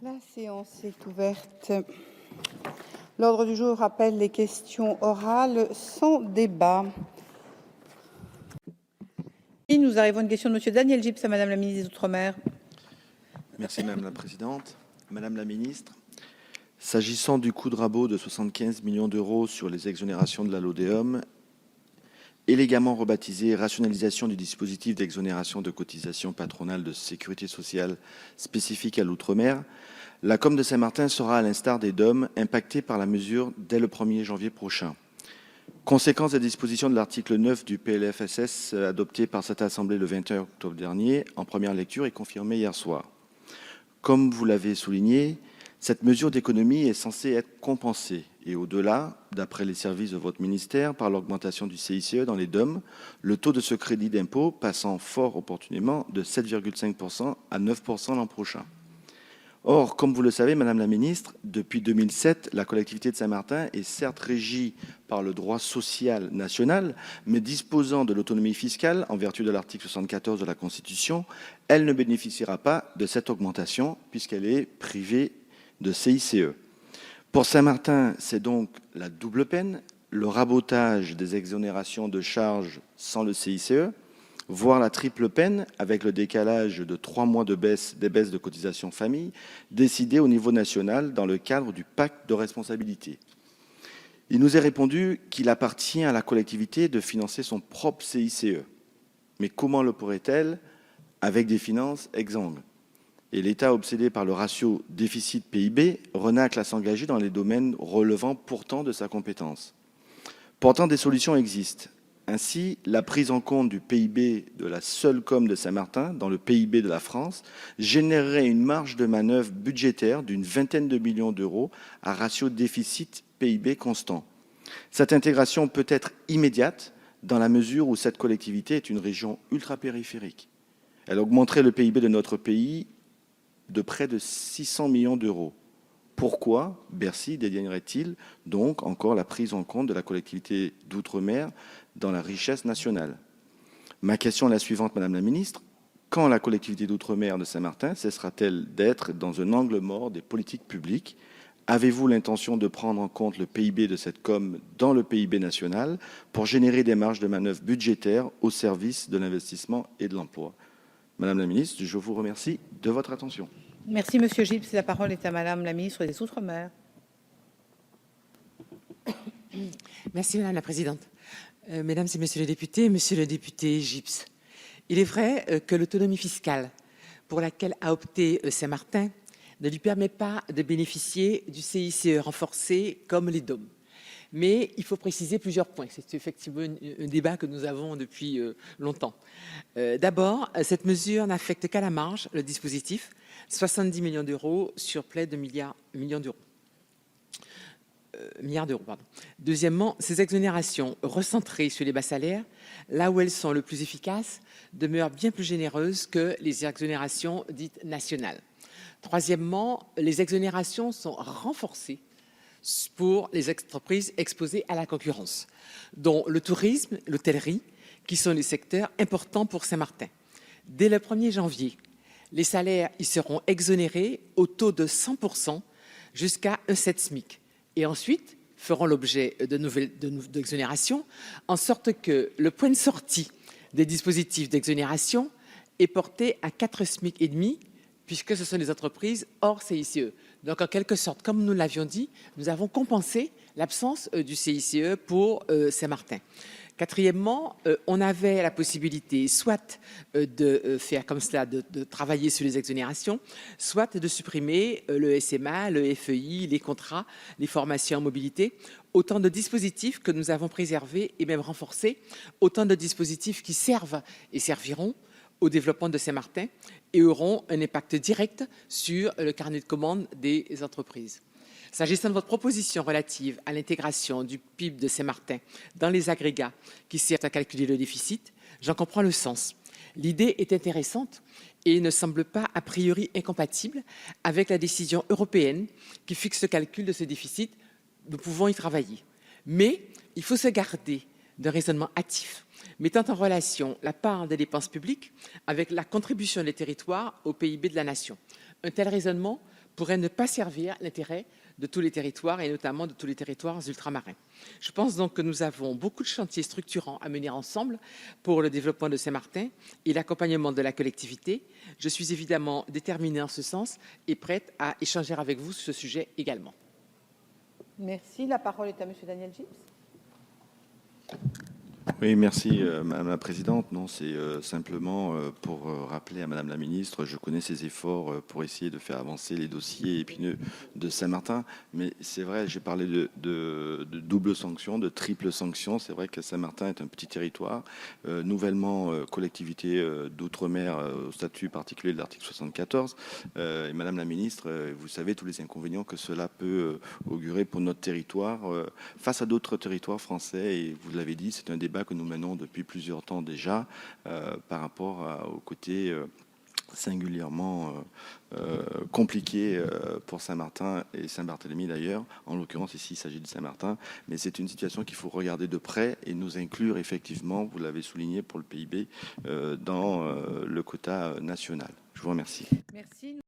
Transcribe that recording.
La séance est ouverte. L'ordre du jour appelle les questions orales sans débat. Nous arrivons à une question de M. Daniel Gyps à Mme la ministre des Outre-mer. Merci Madame la Présidente. Madame la Ministre, s'agissant du coup de rabot de 75 millions d'euros sur les exonérations de la LODEOM, élégamment rebaptisé rationalisation du dispositif d'exonération de cotisations patronales de sécurité sociale spécifique à l'outre-mer, la Com de Saint-Martin sera, à l'instar des DOM, impactée par la mesure dès le 1er janvier prochain. Conséquence des dispositions de l'article 9 du PLFSS adopté par cette Assemblée le 21 octobre dernier en première lecture et confirmé hier soir. Comme vous l'avez souligné, cette mesure d'économie est censée être compensée et au-delà, d'après les services de votre ministère, par l'augmentation du CICE dans les DOM, le taux de ce crédit d'impôt passant fort opportunément de 7,5% à 9% l'an prochain. Or, comme vous le savez, Madame la Ministre, depuis 2007, la collectivité de Saint-Martin est certes régie par le droit social national, mais disposant de l'autonomie fiscale en vertu de l'article 74 de la Constitution, elle ne bénéficiera pas de cette augmentation puisqu'elle est privée de CICE. Pour Saint-Martin, c'est donc la double peine, le rabotage des exonérations de charges sans le CICE, voire la triple peine avec le décalage de 3 mois des baisses de cotisations famille décidées au niveau national dans le cadre du pacte de responsabilité. Il nous est répondu qu'il appartient à la collectivité de financer son propre CICE. Mais comment le pourrait-elle avec des finances exsangues? Et l'État, obsédé par le ratio déficit-PIB, renacle à s'engager dans les domaines relevant pourtant de sa compétence. Pourtant, des solutions existent. Ainsi, la prise en compte du PIB de la seule com de Saint-Martin dans le PIB de la France générerait une marge de manœuvre budgétaire d'une vingtaine de millions d'euros à ratio déficit-PIB constant. Cette intégration peut être immédiate dans la mesure où cette collectivité est une région ultra-périphérique. Elle augmenterait le PIB de notre pays de près de 600 millions d'euros. Pourquoi Bercy dédaignerait-il donc encore la prise en compte de la collectivité d'outre-mer dans la richesse nationale? Ma question est la suivante, Madame la Ministre. Quand la collectivité d'outre-mer de Saint-Martin cessera-t-elle d'être dans un angle mort des politiques publiques? Avez-vous l'intention de prendre en compte le PIB de cette com dans le PIB national pour générer des marges de manœuvre budgétaires au service de l'investissement et de l'emploi? Madame la Ministre, je vous remercie de votre attention. Merci, Monsieur Gyps. La parole est à Madame la ministre des Outre-mer. Merci, Madame la Présidente. Mesdames et Messieurs les députés, Monsieur le député Gyps, il est vrai que l'autonomie fiscale pour laquelle a opté Saint-Martin ne lui permet pas de bénéficier du CICE renforcé comme les DOM. Mais il faut préciser plusieurs points. C'est effectivement un débat que nous avons depuis longtemps. D'abord, cette mesure n'affecte qu'à la marge le dispositif, 70 millions d'euros sur près de milliards d'euros. Deuxièmement, ces exonérations recentrées sur les bas salaires, là où elles sont le plus efficaces, demeurent bien plus généreuses que les exonérations dites nationales. Troisièmement, les exonérations sont renforcées pour les entreprises exposées à la concurrence, dont le tourisme, l'hôtellerie, qui sont des secteurs importants pour Saint-Martin. Dès le 1er janvier, les salaires y seront exonérés au taux de 100% jusqu'à un 7 SMIC. Et ensuite, feront l'objet de nouvelles exonérations, en sorte que le point de sortie des dispositifs d'exonération est porté à 4 SMIC et demi, puisque ce sont des entreprises hors CICE. Donc, en quelque sorte, comme nous l'avions dit, nous avons compensé l'absence du CICE pour Saint-Martin. Quatrièmement, on avait la possibilité soit de faire comme cela, de travailler sur les exonérations, soit de supprimer le SMA, le FEI, les contrats, les formations en mobilité, autant de dispositifs que nous avons préservés et même renforcés, autant de dispositifs qui servent et serviront au développement de Saint-Martin et auront un impact direct sur le carnet de commandes des entreprises. S'agissant de votre proposition relative à l'intégration du PIB de Saint-Martin dans les agrégats qui servent à calculer le déficit, j'en comprends le sens. L'idée est intéressante et ne semble pas a priori incompatible avec la décision européenne qui fixe le calcul de ce déficit. Nous pouvons y travailler. Mais il faut se garder d'un raisonnement hâtif, mettant en relation la part des dépenses publiques avec la contribution des territoires au PIB de la nation. Un tel raisonnement pourrait ne pas servir l'intérêt de tous les territoires et notamment de tous les territoires ultramarins. Je pense donc que nous avons beaucoup de chantiers structurants à mener ensemble pour le développement de Saint-Martin et l'accompagnement de la collectivité. Je suis évidemment déterminée en ce sens et prête à échanger avec vous sur ce sujet également. Merci. La parole est à Monsieur Daniel Gibbs. Oui, merci Madame la Présidente. Non, c'est simplement pour rappeler à Madame la Ministre, je connais ses efforts pour essayer de faire avancer les dossiers épineux de Saint-Martin, mais c'est vrai, j'ai parlé de double sanction, de triple sanction. C'est vrai que Saint-Martin est un petit territoire, nouvellement collectivité d'outre-mer au statut particulier de l'article 74. Et Madame la Ministre, vous savez tous les inconvénients que cela peut augurer pour notre territoire face à d'autres territoires français. Et vous l'avez dit, c'est un débat que nous menons depuis plusieurs temps déjà par rapport au côté singulièrement compliqué pour Saint-Martin et Saint-Barthélemy d'ailleurs. En l'occurrence, ici, il s'agit de Saint-Martin, mais c'est une situation qu'il faut regarder de près et nous inclure effectivement, vous l'avez souligné pour le PIB, dans le quota national. Je vous remercie. Merci.